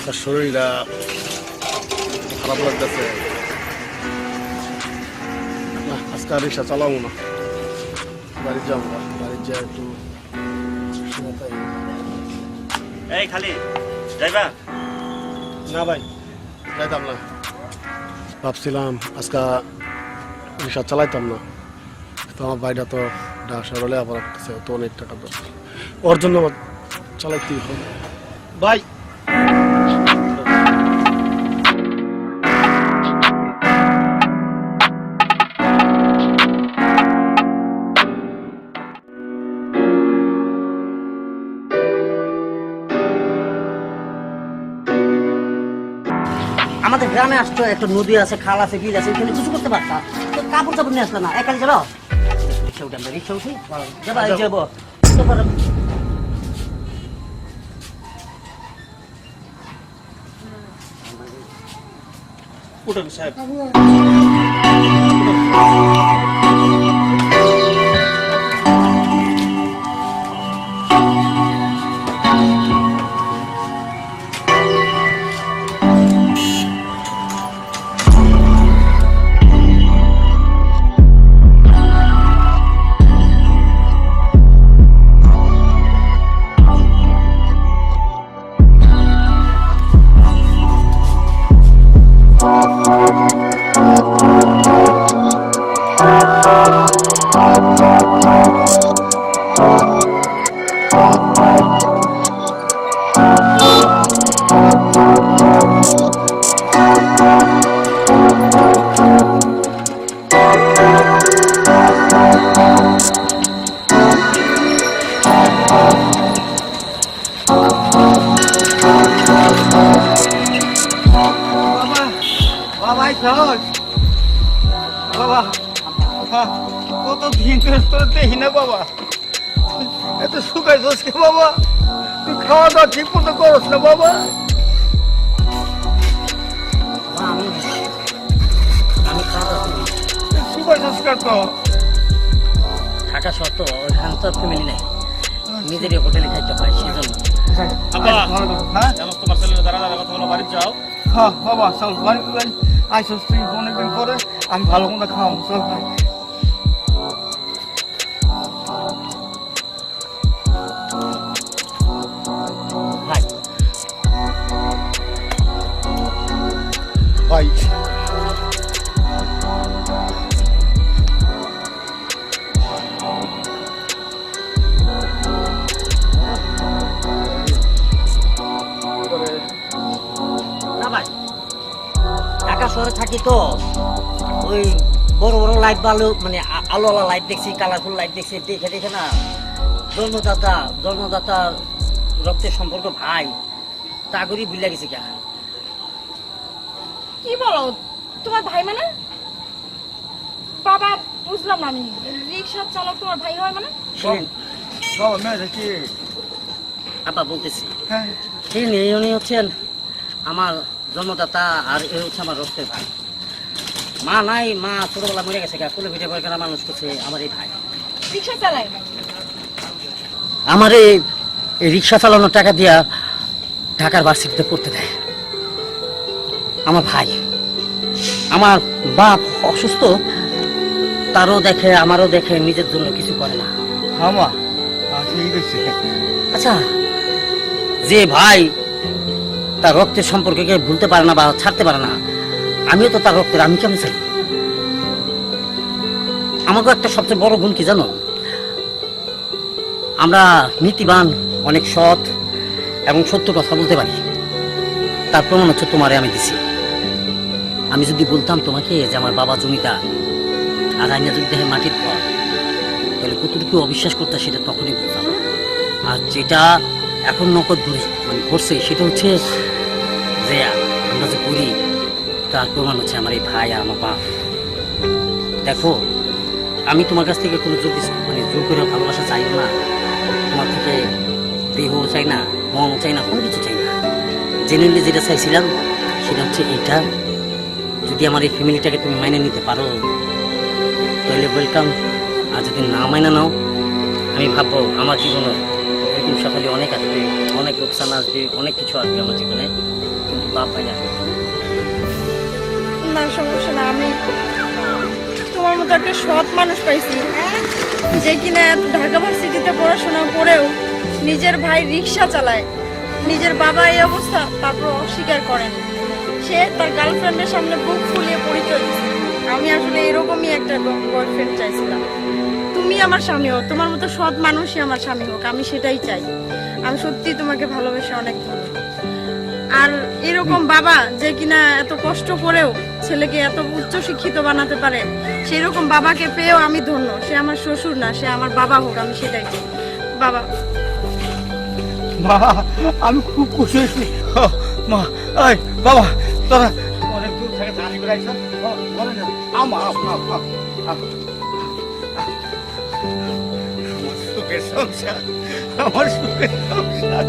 তার শরীরটা খারাপ লাগতেছে। না, আজকে আর রিক্সা চালাবো না, বাড়ি যাবো না, বাড়ি যা একটু এই খালি যাইবা না ভাই, যাইতাম না। ভাবছিলাম আজকে রিক্সা চালাইতাম না, তো আমার ভাইটা তো ডাক্তার লেখাপড়া করতেছে, তো অনেক টাকা দরকার, ওর জন্য আমার চালাইতেই হবে ভাই। আমাদের গ্রামে আসতো, একটা নদী আছে, খাল আছে, বিল আছে, ওখানে কিছু করতে পারতা, তো কাপড় চাপড় নিয়ে আসলো না, একাই যাবো। রিক্সা উঠে, আমরা রিক্সা উঠি যাবো, যাবো উঠেন সাহেব। বাবা কত দিন তোর দেখি না বাবা, এত শুকাইছিস কে বাবা? তুই খাওয়া দাওয়া ঠিক মতো করস না বাবা? শুকাইছিস কেন তো? ঢাকা শহর তো, ওইখানে তো ফ্যামিলি নাই, নিজেরই হোটেলে খাইতে হয়, সেই জন্য। তোমার ছেলের দাঁড়া দাঁড়া কথা বলো, বাড়ি যাও। হ্যাঁ বাবা চল বাড়ি আইসস তুই অনেকদিন পরে, আমি ভালো মতো খাওয়াবো, চল ভাই। ভাই ভাই না ভাই, ঢাকা শহরে থাকি তো, ওই বড় বড় লাইট, ভালো মানে আলোওয়ালা লাইট দেখছি, কালারফুল লাইট দেখছি, দেখে দেখে না জন্মদাতা রক্তের সম্পর্ক ভাই তা করি ভুলে গেছি। কে কি বলো, তোমার ভাই মানে? বাবা বুঝলাম না, আমি রিক্সা চালক তোমার ভাই হয় মানে? বাবা মেয়েটা কি? আপা বলতেছি, হ্যাঁ উনি হচ্ছেন আমার জন্মদাতা, আর এ হচ্ছে আমার রক্তের ভাই। মা নাই, মা ছোটবেলা মরে গেছে, কোলে পিঠে করে কেনা মানুষ করছে আমার এই ভাই। রিক্সা চালায় আমার এই রিক্সা চালানোর টাকা দিয়া ঢাকার ভার্সিটিতে পড়তে দেয় আমার ভাই। আমার বাপ অসুস্থ, তারও দেখে আমারও দেখে, নিজের জন্য কিছু করে না। হ্যাঁ মা ঠিক আছে। আচ্ছা, যে ভাই তার রক্তের সম্পর্ককে ভুলতে পারে না বা ছাড়তে পারে না, আমিও তো তার রক্তের, আমি কেমন চাই? আমাকে একটা সবচেয়ে বড় গুণ কি জানো? আমরা নীতিবান, অনেক সৎ এবং সত্য কথা বলতে পারি। তার প্রমাণ হচ্ছে তোমারে আমি দিছি। আমি যদি বলতাম তোমাকে যে আমার বাবা জমিদার আর আইনা যদি দেখে মাটির ঘর, তাহলে কতটুকু অবিশ্বাস করতে সেটা তখনই বুঝতাম। আর যেটা এখন নকদ মানে করছে সেটা হচ্ছে যে আমরা যে করি তার প্রমাণ হচ্ছে আমার এই ভাই আর আমার বাপ। দেখো, আমি তোমার কাছ থেকে কোনো জোর মানে জোর করে ভালোবাসা চাই না, তোমার থেকে দেহ চাই না, মন চাই না, কোনো কিছু চাই না। জেনুইনলি যেটা চাইছিলাম সেটা হচ্ছে এইটা, যদি আমার এই ফ্যামিলিটাকে তুমি মাইনে নিতে পারো তাহলে ওয়েলকাম, আর যদি না মাইনে নাও আমি ভাববো আমার জীবনে এরকম সকালে অনেক আসবে, অনেক লোকসান আসবে, অনেক কিছু আসবে আমার জীবনে। বাপ ভাইয়া। না সমস্যা না, আমি তোমার মতো একটা সৎ মানুষ পাইছি যে কিনা ঢাকা ভার্সিটিতে পড়াশোনা করেও নিজের ভাই রিক্সা চালায়, নিজের বাবা এই অবস্থা তারপর অস্বীকার করেনি, সে তার গার্লফ্রেন্ডের সামনে বুক ফুলিয়ে পরিচয় দিচ্ছে। আমি আসলে এরকমই একটা বয়ফ্রেন্ড চাইছিলাম। তুমি আমার স্বামী হোক, তোমার মতো সৎ মানুষই আমার স্বামী হোক, আমি সেটাই চাই। আমি সত্যি তোমাকে ভালোবেসে অনেক ধন্য। আর এরকম বাবা যে কিনা এত কষ্ট করেও ছেলেকে এত উচ্চ শিক্ষিত বানাতে পারে, সেই রকম বাবাকে পেয়েও আমি ধন্য। সে আমার শ্বশুর না, সে আমার বাবা হোক, আমি সেটাই চাই। বাবা, মা আমি খুব খুশি হয়েছি। মা এই বাবা তোরা অনেক দূর থেকে জানি করে আইছ, আমার সুখের সংসার, আমার সুখের সংসার।